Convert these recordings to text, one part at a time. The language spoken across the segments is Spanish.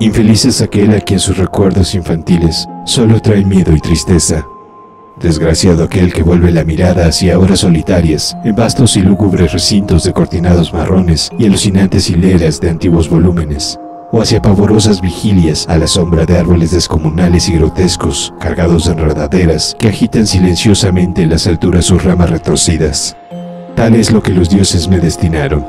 Infeliz es aquel a quien sus recuerdos infantiles solo traen miedo y tristeza. Desgraciado aquel que vuelve la mirada hacia horas solitarias, en vastos y lúgubres recintos de cortinados marrones y alucinantes hileras de antiguos volúmenes, o hacia pavorosas vigilias a la sombra de árboles descomunales y grotescos, cargados de enredaderas que agitan silenciosamente en las alturas sus ramas retorcidas. Tal es lo que los dioses me destinaron.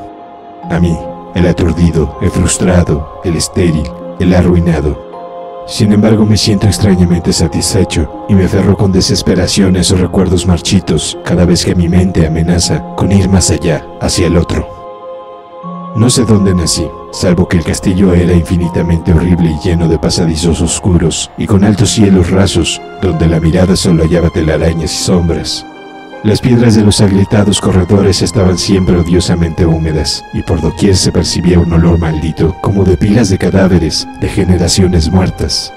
A mí, el aturdido, el frustrado, el estéril, el arruinado. Sin embargo, me siento extrañamente satisfecho y me aferro con desesperación a esos recuerdos marchitos cada vez que mi mente amenaza con ir más allá, hacia el otro. No sé dónde nací, salvo que el castillo era infinitamente horrible y lleno de pasadizos oscuros y con altos cielos rasos, donde la mirada solo hallaba telarañas y sombras. Las piedras de los agrietados corredores estaban siempre odiosamente húmedas, y por doquier se percibía un olor maldito, como de pilas de cadáveres, de generaciones muertas.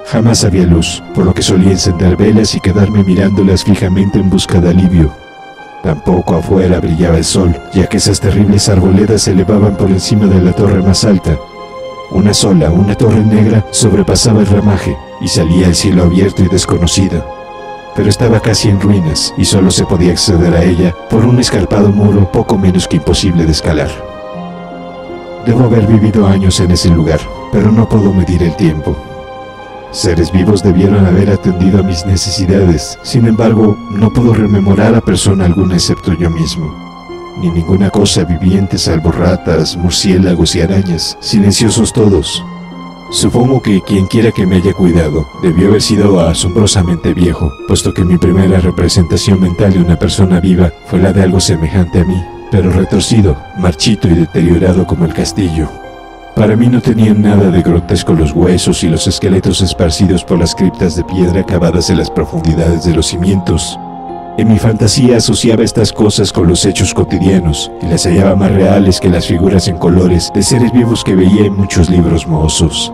Jamás había luz, por lo que solía encender velas y quedarme mirándolas fijamente en busca de alivio. Tampoco afuera brillaba el sol, ya que esas terribles arboledas se elevaban por encima de la torre más alta. Una torre negra, sobrepasaba el ramaje, y salía al cielo abierto y desconocido. Pero estaba casi en ruinas y solo se podía acceder a ella por un escarpado muro poco menos que imposible de escalar. Debo haber vivido años en ese lugar, pero no puedo medir el tiempo. Seres vivos debieron haber atendido a mis necesidades, sin embargo, no puedo rememorar a persona alguna excepto yo mismo, ni ninguna cosa viviente salvo ratas, murciélagos y arañas, silenciosos todos. Supongo que quien quiera que me haya cuidado debió haber sido asombrosamente viejo, puesto que mi primera representación mental de una persona viva fue la de algo semejante a mí, pero retorcido, marchito y deteriorado como el castillo. Para mí no tenían nada de grotesco los huesos y los esqueletos esparcidos por las criptas de piedra cavadas en las profundidades de los cimientos. En mi fantasía asociaba estas cosas con los hechos cotidianos y las hallaba más reales que las figuras en colores de seres vivos que veía en muchos libros mohosos.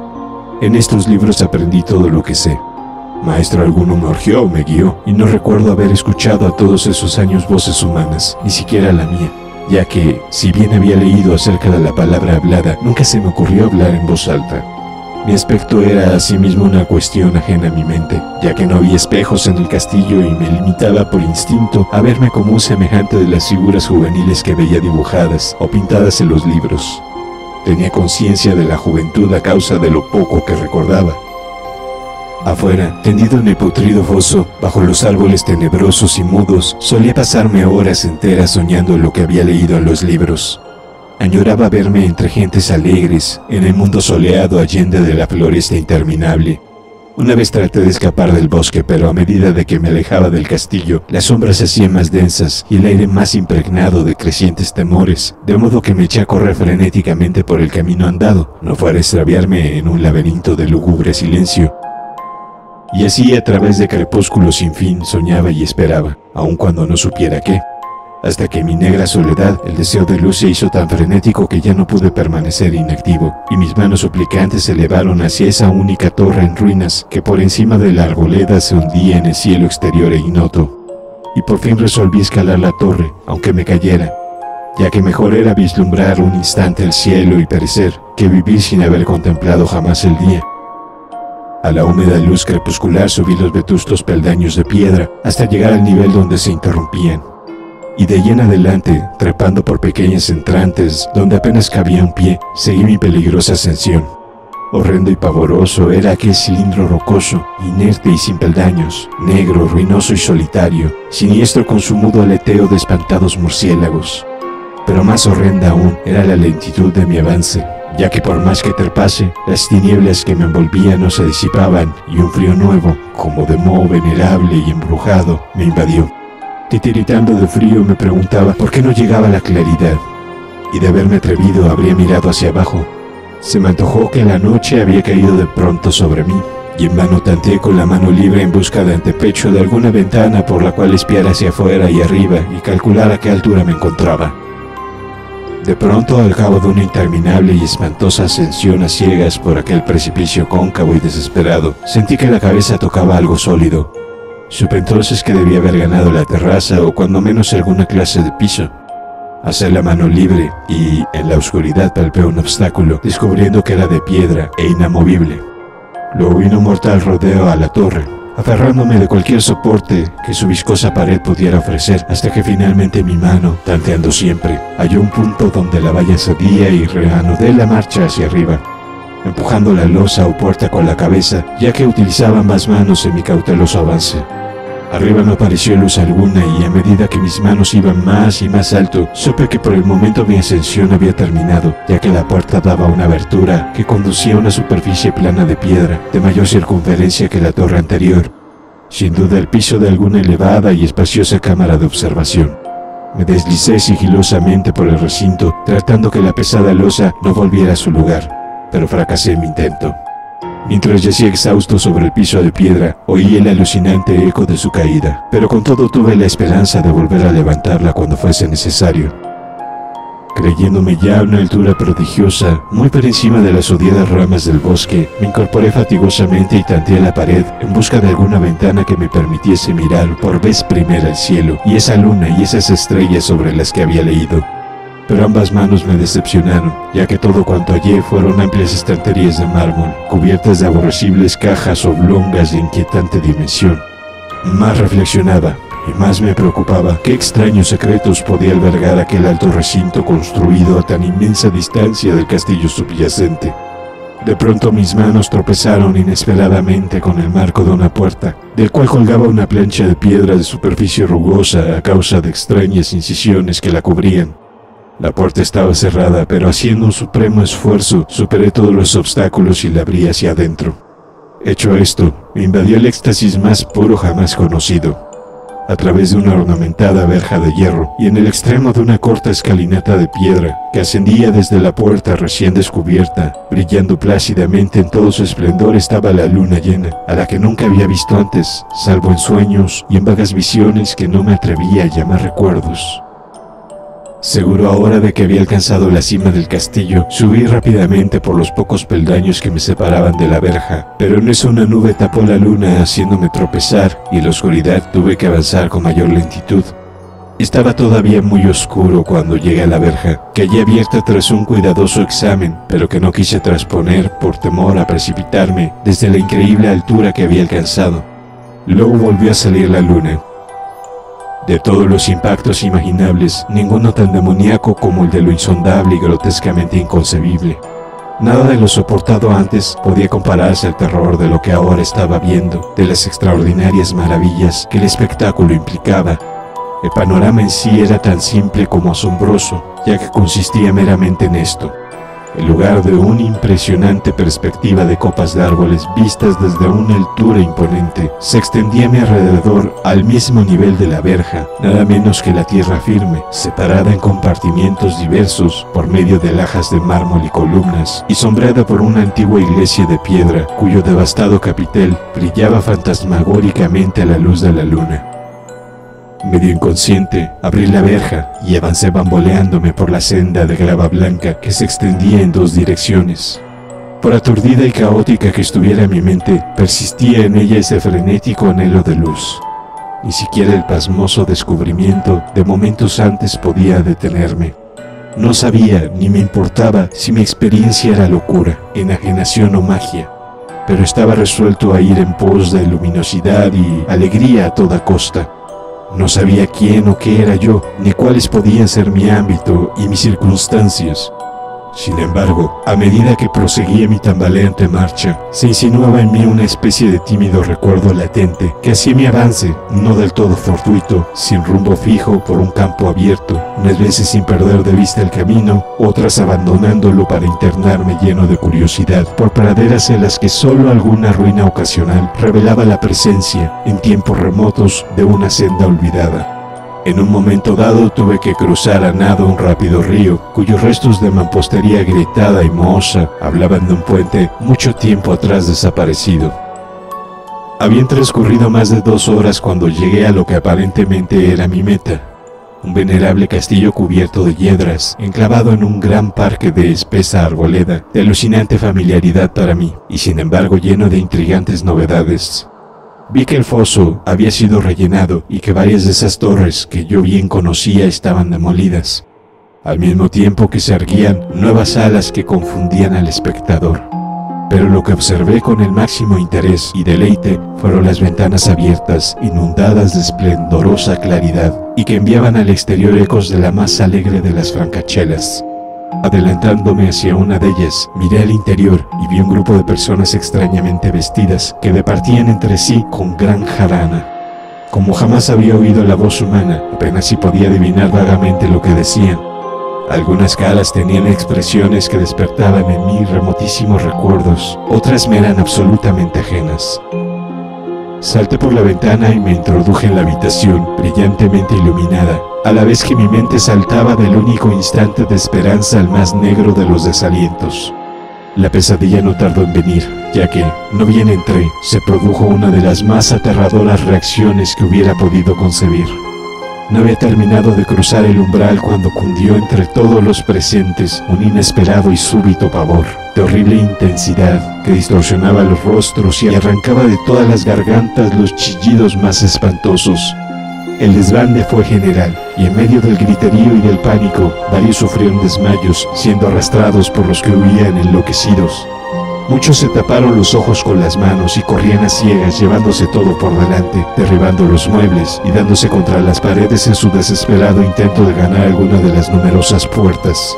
En estos libros aprendí todo lo que sé. Maestro alguno me urgió o me guió, y no recuerdo haber escuchado a todos esos años voces humanas, ni siquiera la mía, ya que, si bien había leído acerca de la palabra hablada, nunca se me ocurrió hablar en voz alta. Mi aspecto era asimismo una cuestión ajena a mi mente, ya que no había espejos en el castillo y me limitaba por instinto a verme como un semejante de las figuras juveniles que veía dibujadas o pintadas en los libros. Tenía conciencia de la juventud a causa de lo poco que recordaba. Afuera, tendido en el putrido foso, bajo los árboles tenebrosos y mudos, solía pasarme horas enteras soñando lo que había leído en los libros. Añoraba verme entre gentes alegres, en el mundo soleado allende de la floresta interminable. Una vez traté de escapar del bosque, pero a medida de que me alejaba del castillo, las sombras se hacían más densas y el aire más impregnado de crecientes temores, de modo que me eché a correr frenéticamente por el camino andado, no fuera a extraviarme en un laberinto de lúgubre silencio. Y así, a través de crepúsculos sin fin, soñaba y esperaba, aun cuando no supiera qué. Hasta que en mi negra soledad el deseo de luz se hizo tan frenético que ya no pude permanecer inactivo, y mis manos suplicantes se elevaron hacia esa única torre en ruinas que por encima de la arboleda se hundía en el cielo exterior e ignoto. Y por fin resolví escalar la torre, aunque me cayera, ya que mejor era vislumbrar un instante el cielo y perecer, que vivir sin haber contemplado jamás el día. A la húmeda luz crepuscular subí los vetustos peldaños de piedra hasta llegar al nivel donde se interrumpían. Y de ahí en adelante, trepando por pequeñas entrantes donde apenas cabía un pie, seguí mi peligrosa ascensión. Horrendo y pavoroso era aquel cilindro rocoso, inerte y sin peldaños, negro, ruinoso y solitario, siniestro con su mudo aleteo de espantados murciélagos. Pero más horrenda aún era la lentitud de mi avance, ya que por más que trepase, las tinieblas que me envolvían no se disipaban y un frío nuevo, como de moho venerable y embrujado, me invadió. Titiritando de frío me preguntaba por qué no llegaba la claridad, y de haberme atrevido habría mirado hacia abajo. Se me antojó que la noche había caído de pronto sobre mí, y en vano tanteé con la mano libre en busca de antepecho de alguna ventana por la cual espiar hacia afuera y arriba y calcular a qué altura me encontraba. De pronto, al cabo de una interminable y espantosa ascensión a ciegas por aquel precipicio cóncavo y desesperado, sentí que la cabeza tocaba algo sólido. Supe entonces que debía haber ganado la terraza o cuando menos alguna clase de piso. Alcé la mano libre y, en la oscuridad, palpé un obstáculo, descubriendo que era de piedra e inamovible. Luego vino un mortal rodeo a la torre, aferrándome de cualquier soporte que su viscosa pared pudiera ofrecer, hasta que finalmente mi mano, tanteando siempre, halló un punto donde la valla cedía y reanudé la marcha hacia arriba, empujando la losa o puerta con la cabeza, ya que utilizaba ambas manos en mi cauteloso avance. Arriba no apareció luz alguna y a medida que mis manos iban más y más alto, supe que por el momento mi ascensión había terminado, ya que la puerta daba una abertura que conducía a una superficie plana de piedra, de mayor circunferencia que la torre anterior. Sin duda el piso de alguna elevada y espaciosa cámara de observación. Me deslicé sigilosamente por el recinto, tratando que la pesada losa no volviera a su lugar, pero fracasé en mi intento. Mientras yacía exhausto sobre el piso de piedra, oí el alucinante eco de su caída, pero con todo tuve la esperanza de volver a levantarla cuando fuese necesario. Creyéndome ya a una altura prodigiosa, muy por encima de las odiadas ramas del bosque, me incorporé fatigosamente y tanteé la pared en busca de alguna ventana que me permitiese mirar por vez primera el cielo y esa luna y esas estrellas sobre las que había leído. Pero ambas manos me decepcionaron, ya que todo cuanto hallé fueron amplias estanterías de mármol, cubiertas de aborrecibles cajas oblongas de inquietante dimensión. Más reflexionaba, y más me preocupaba qué extraños secretos podía albergar aquel alto recinto construido a tan inmensa distancia del castillo subyacente. De pronto mis manos tropezaron inesperadamente con el marco de una puerta, del cual colgaba una plancha de piedra de superficie rugosa a causa de extrañas incisiones que la cubrían. La puerta estaba cerrada, pero haciendo un supremo esfuerzo, superé todos los obstáculos y la abrí hacia adentro. Hecho esto, me invadió el éxtasis más puro jamás conocido. A través de una ornamentada verja de hierro y en el extremo de una corta escalinata de piedra que ascendía desde la puerta recién descubierta, brillando plácidamente en todo su esplendor, estaba la luna llena, a la que nunca había visto antes, salvo en sueños y en vagas visiones que no me atrevía a llamar recuerdos. Seguro ahora de que había alcanzado la cima del castillo, subí rápidamente por los pocos peldaños que me separaban de la verja, pero en eso una nube tapó la luna haciéndome tropezar y en la oscuridad tuve que avanzar con mayor lentitud. Estaba todavía muy oscuro cuando llegué a la verja, que hallé abierta tras un cuidadoso examen, pero que no quise trasponer por temor a precipitarme desde la increíble altura que había alcanzado. Luego volvió a salir la luna. De todos los impactos imaginables, ninguno tan demoníaco como el de lo insondable y grotescamente inconcebible. Nada de lo soportado antes podía compararse al terror de lo que ahora estaba viendo, de las extraordinarias maravillas que el espectáculo implicaba. El panorama en sí era tan simple como asombroso, ya que consistía meramente en esto. En lugar de una impresionante perspectiva de copas de árboles vistas desde una altura imponente, se extendía a mi alrededor al mismo nivel de la verja, nada menos que la tierra firme, separada en compartimientos diversos por medio de lajas de mármol y columnas, y sombreada por una antigua iglesia de piedra, cuyo devastado capitel brillaba fantasmagóricamente a la luz de la luna. Medio inconsciente, abrí la verja y avancé bamboleándome por la senda de grava blanca que se extendía en dos direcciones. Por aturdida y caótica que estuviera mi mente, persistía en ella ese frenético anhelo de luz. Ni siquiera el pasmoso descubrimiento de momentos antes podía detenerme. No sabía ni me importaba si mi experiencia era locura, enajenación o magia, pero estaba resuelto a ir en pos de luminosidad y alegría a toda costa. No sabía quién o qué era yo, ni cuáles podían ser mi ámbito y mis circunstancias. Sin embargo, a medida que proseguía mi tambaleante marcha, se insinuaba en mí una especie de tímido recuerdo latente que hacía mi avance, no del todo fortuito, sin rumbo fijo por un campo abierto, unas veces sin perder de vista el camino, otras abandonándolo para internarme lleno de curiosidad por praderas en las que solo alguna ruina ocasional revelaba la presencia, en tiempos remotos, de una senda olvidada. En un momento dado tuve que cruzar a nado un rápido río, cuyos restos de mampostería agrietada y mohosa hablaban de un puente mucho tiempo atrás desaparecido. Habían transcurrido más de 2 horas cuando llegué a lo que aparentemente era mi meta, un venerable castillo cubierto de hiedras, enclavado en un gran parque de espesa arboleda, de alucinante familiaridad para mí, y sin embargo lleno de intrigantes novedades. Vi que el foso había sido rellenado y que varias de esas torres que yo bien conocía estaban demolidas. al mismo tiempo que se erguían nuevas alas que confundían al espectador. Pero lo que observé con el máximo interés y deleite fueron las ventanas abiertas, inundadas de esplendorosa claridad, y que enviaban al exterior ecos de la más alegre de las francachelas. Adelantándome hacia una de ellas, miré al interior y vi un grupo de personas extrañamente vestidas que departían entre sí con gran jarana. Como jamás había oído la voz humana, apenas si podía adivinar vagamente lo que decían. Algunas caras tenían expresiones que despertaban en mí remotísimos recuerdos, otras me eran absolutamente ajenas. Salté por la ventana y me introduje en la habitación, brillantemente iluminada, a la vez que mi mente saltaba del único instante de esperanza al más negro de los desalientos. La pesadilla no tardó en venir, ya que, no bien entré, se produjo una de las más aterradoras reacciones que hubiera podido concebir. No había terminado de cruzar el umbral cuando cundió entre todos los presentes un inesperado y súbito pavor, de horrible intensidad, que distorsionaba los rostros y arrancaba de todas las gargantas los chillidos más espantosos. El desbande fue general, y en medio del griterío y del pánico, varios sufrieron desmayos, siendo arrastrados por los que huían enloquecidos. Muchos se taparon los ojos con las manos y corrían a ciegas, llevándose todo por delante, derribando los muebles y dándose contra las paredes en su desesperado intento de ganar alguna de las numerosas puertas.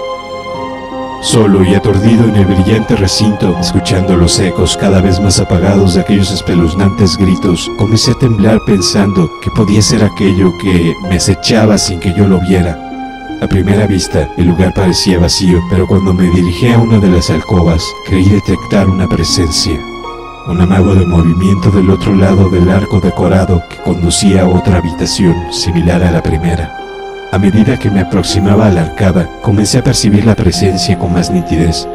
Solo y aturdido en el brillante recinto, escuchando los ecos cada vez más apagados de aquellos espeluznantes gritos, comencé a temblar pensando que podía ser aquello que me acechaba sin que yo lo viera. A primera vista, el lugar parecía vacío, pero cuando me dirigí a una de las alcobas, creí detectar una presencia. Un amago de movimiento del otro lado del arco decorado que conducía a otra habitación, similar a la primera. A medida que me aproximaba a la arcada, comencé a percibir la presencia con más nitidez.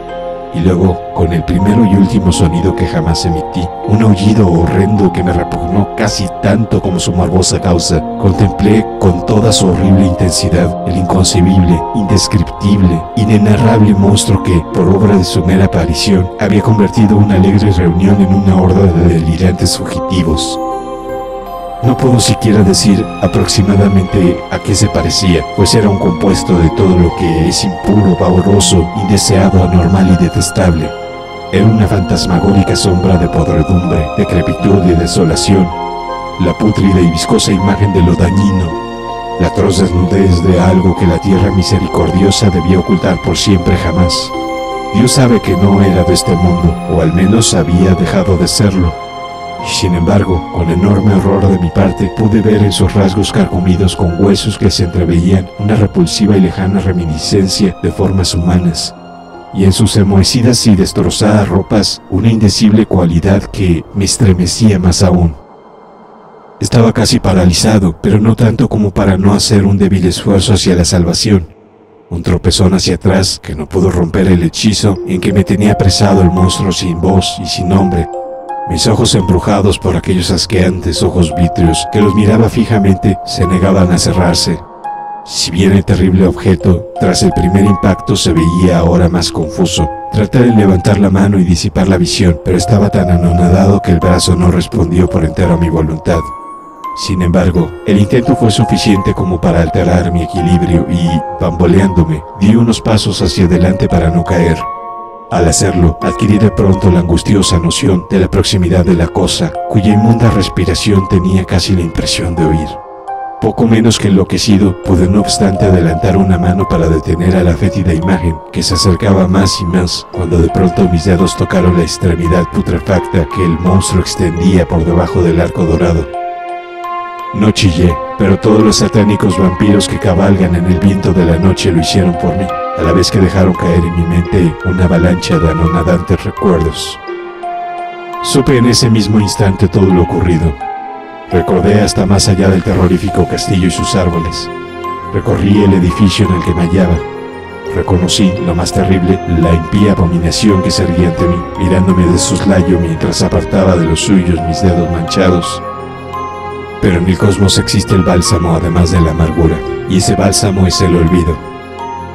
Y luego, con el primero y último sonido que jamás emití, un aullido horrendo que me repugnó casi tanto como su morbosa causa, contemplé con toda su horrible intensidad el inconcebible, indescriptible, inenarrable monstruo que, por obra de su mera aparición, había convertido una alegre reunión en una horda de delirantes fugitivos. No puedo siquiera decir aproximadamente a qué se parecía, pues era un compuesto de todo lo que es impuro, pavoroso, indeseado, anormal y detestable. Era una fantasmagórica sombra de podredumbre, decrepitud y desolación, la pútrida y viscosa imagen de lo dañino, la atroz desnudez de algo que la tierra misericordiosa debía ocultar por siempre jamás. Dios sabe que no era de este mundo, o al menos había dejado de serlo. Sin embargo, con enorme horror de mi parte, pude ver en sus rasgos carcomidos con huesos que se entreveían una repulsiva y lejana reminiscencia de formas humanas, y en sus enmohecidas y destrozadas ropas una indecible cualidad que me estremecía más aún. Estaba casi paralizado, pero no tanto como para no hacer un débil esfuerzo hacia la salvación. Un tropezón hacia atrás que no pudo romper el hechizo en que me tenía apresado el monstruo sin voz y sin nombre. Mis ojos embrujados por aquellos asqueantes ojos vítreos que los miraba fijamente se negaban a cerrarse. Si bien el terrible objeto, tras el primer impacto, se veía ahora más confuso, traté de levantar la mano y disipar la visión, pero estaba tan anonadado que el brazo no respondió por entero a mi voluntad. Sin embargo, el intento fue suficiente como para alterar mi equilibrio y, bamboleándome, di unos pasos hacia adelante para no caer. Al hacerlo, adquirí de pronto la angustiosa noción de la proximidad de la cosa, cuya inmunda respiración tenía casi la impresión de oír. Poco menos que enloquecido, pude no obstante adelantar una mano para detener a la fétida imagen, que se acercaba más y más, cuando de pronto mis dedos tocaron la extremidad putrefacta que el monstruo extendía por debajo del arco dorado. No chillé, pero todos los satánicos vampiros que cabalgan en el viento de la noche lo hicieron por mí, a la vez que dejaron caer en mi mente una avalancha de anonadantes recuerdos. Supe en ese mismo instante todo lo ocurrido. Recordé hasta más allá del terrorífico castillo y sus árboles. Recorrí el edificio en el que me hallaba. Reconocí, lo más terrible, la impía abominación que se erguía ante mí, mirándome de soslayo mientras apartaba de los suyos mis dedos manchados. Pero en el cosmos existe el bálsamo además de la amargura, y ese bálsamo es el olvido.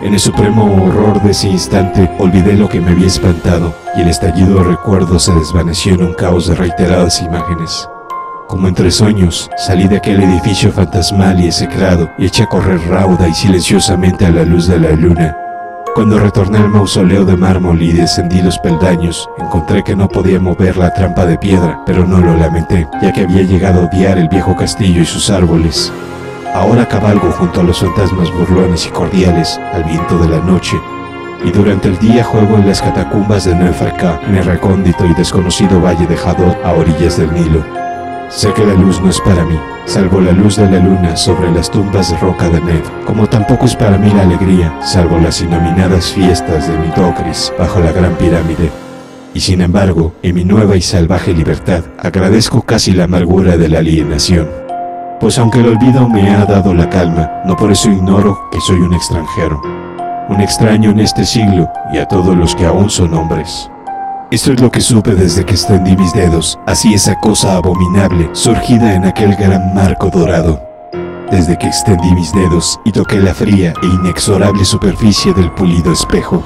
En el supremo horror de ese instante olvidé lo que me había espantado, y el estallido de recuerdos se desvaneció en un caos de reiteradas imágenes. Como entre sueños, salí de aquel edificio fantasmal y execrado y eché a correr rauda y silenciosamente a la luz de la luna. Cuando retorné al mausoleo de mármol y descendí los peldaños, encontré que no podía mover la trampa de piedra, pero no lo lamenté, ya que había llegado a odiar el viejo castillo y sus árboles. Ahora cabalgo junto a los fantasmas burlones y cordiales, al viento de la noche, y durante el día juego en las catacumbas de Neferka, en el recóndito y desconocido valle de Hadod a orillas del Nilo. Sé que la luz no es para mí, salvo la luz de la luna sobre las tumbas de roca de Ned, como tampoco es para mí la alegría, salvo las inominadas fiestas de Mitocris bajo la gran pirámide. Y sin embargo, en mi nueva y salvaje libertad, agradezco casi la amargura de la alienación. Pues aunque el olvido me ha dado la calma, no por eso ignoro que soy un extranjero. Un extraño en este siglo y a todos los que aún son hombres. Esto es lo que supe desde que extendí mis dedos hacia esa cosa abominable surgida en aquel gran marco dorado. Desde que extendí mis dedos y toqué la fría e inexorable superficie del pulido espejo.